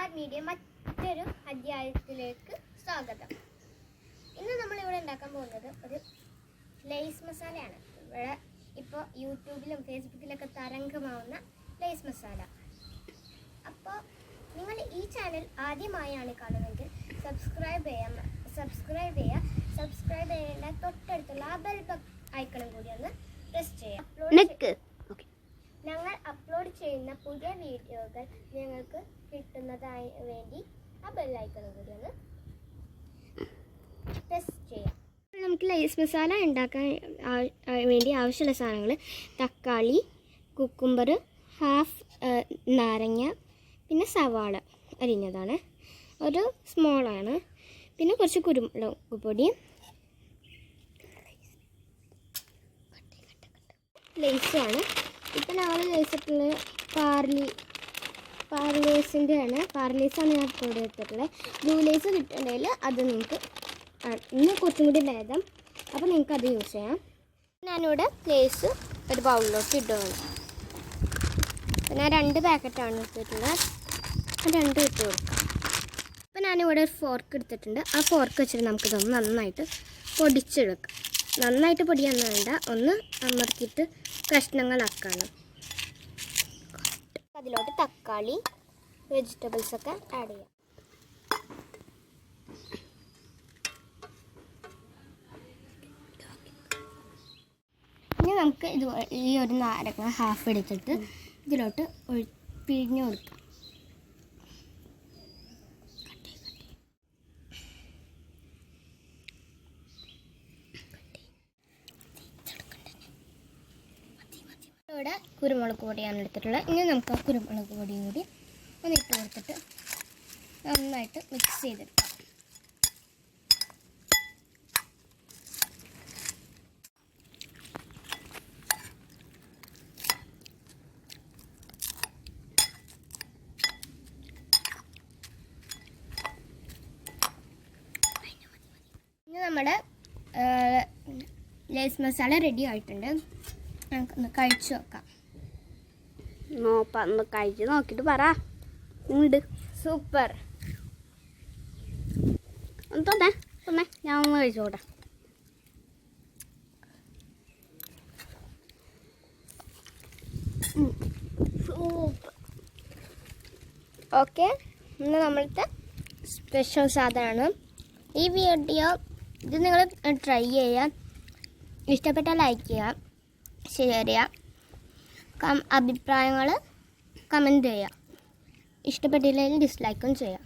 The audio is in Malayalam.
സ്റ്റാർട്ട് മീഡിയ മറ്റൊരു അധ്യായത്തിലേക്ക് സ്വാഗതം. ഇന്ന് നമ്മളിവിടെ ഉണ്ടാക്കാൻ പോകുന്നത് ഒരു ലേസ് മസാലയാണ്. ഇവിടെ ഇപ്പോൾ യൂട്യൂബിലും ഫേസ്ബുക്കിലൊക്കെ തരംഗമാവുന്ന ലേസ് മസാല. അപ്പോൾ നിങ്ങൾ ഈ ചാനൽ ആദ്യമായാണ് കാണുന്നതെങ്കിൽ സബ്സ്ക്രൈബ് ചെയ്യേണ്ട തൊട്ടടുത്തുള്ള ആ ബെൽ ഐക്കണും കൂടി ഒന്ന് പ്രസ് ചെയ്യാം. ഞങ്ങൾ അപ്ലോഡ് ചെയ്യുന്ന പുതിയ വീഡിയോകൾ നിങ്ങൾക്ക് കിട്ടുന്നതായി വേണ്ടി ആ ബെൽ ഐക്കണും കൂടി ഒന്ന് പ്രസ് ചെയ്യാം. നമുക്ക് ലേസ് മസാല ഉണ്ടാക്കാൻ വേണ്ടി ആവശ്യമുള്ള സാധനങ്ങൾ: തക്കാളി, കുക്കുംബർ, ഹാഫ് നാരങ്ങ, പിന്നെ സവാള അരിഞ്ഞതാണ്, ഒരു സ്മോളാണ്, പിന്നെ കുറച്ച് കുരുമുളക് പൊടി, ലേസാണ്. ഇപ്പം ഞങ്ങൾ ലേസിട്ടുള്ള പാർലേസിൻ്റെയാണ്. പാർലേസാണ് ഞാൻ അപ്ലോഡ് ചെയ്തിട്ടുള്ളത്. ബ്ലൂ ലേസ് കിട്ടുന്നുണ്ടെങ്കിൽ അത് നിങ്ങൾക്ക് ഇന്ന് കുറച്ചും കൂടി ഭേദം, അപ്പോൾ നിങ്ങൾക്ക് അത് യൂസ് ചെയ്യാം. ഞാനിവിടെ ലേസ് ഒരു ബൗളിലോട്ട് ഇടുകയാണ്. ഞാൻ 2 പാക്കറ്റാണ് എടുത്തിട്ടുള്ളത്. 2 ഇട്ട് കൊടുക്കാം. അപ്പോൾ ഞാനിവിടെ ഒരു ഫോർക്ക് എടുത്തിട്ടുണ്ട്. ആ ഫോർക്ക് വെച്ചിട്ട് നമുക്കിതൊന്ന് നന്നായിട്ട് പൊടിച്ചെടുക്കാം. നന്നായിട്ട് പൊടിയൊന്നും വേണ്ട, ഒന്ന് അമർത്തിയിട്ട് കഷ്ണങ്ങളാക്കാണ്. അതിലോട്ട് തക്കാളി, വെജിറ്റബിൾസൊക്കെ ആഡ് ചെയ്യാം. ഇനി നമുക്ക് ഈ ഒരു നാരങ്ങ ഹാഫ് എടുത്തിട്ട് ഇതിലോട്ട് പിഴിഞ്ഞ് കൊടുക്കാം. ഇവിടെ കുരുമുളക് പൊടിയാണ് എടുത്തിട്ടുള്ളത്. ഇനി നമുക്ക് ആ കുരുമുളക് പൊടിയും കൂടി ഒന്ന് ഇട്ട് കൊടുത്തിട്ട് നന്നായിട്ട് മിക്സ് ചെയ്തെടുക്കാം. ഇനി നമ്മുടെ ലേസ് മസാല റെഡി ആയിട്ടുണ്ട്. നമുക്കൊന്ന് കഴിച്ചു നോക്കാം. ഒന്ന് കഴിച്ച് നോക്കിയിട്ട് പറ. ഉണ്ട്, സൂപ്പർ. ഒന്ന് തന്നെ ഞാൻ ഒന്ന് കഴിച്ചോട്ടെ. സൂപ്പർ. ഓക്കെ, ഇന്ന് നമ്മളത്തെ സ്പെഷ്യൽ സാധനമാണ് ഈ വീഡിയോ. ഇത് നിങ്ങൾ ട്രൈ ചെയ്യാം. ഇഷ്ടപ്പെട്ടാൽ ലൈക്ക് ചെയ്യാം, ഷെയർ ചെയ്യാം, അഭിപ്രായങ്ങൾ കമൻറ്റ് ചെയ്യാം. ഇഷ്ടപ്പെട്ടില്ലെങ്കിൽ ഡിസ്ലൈക്കും ചെയ്യാം.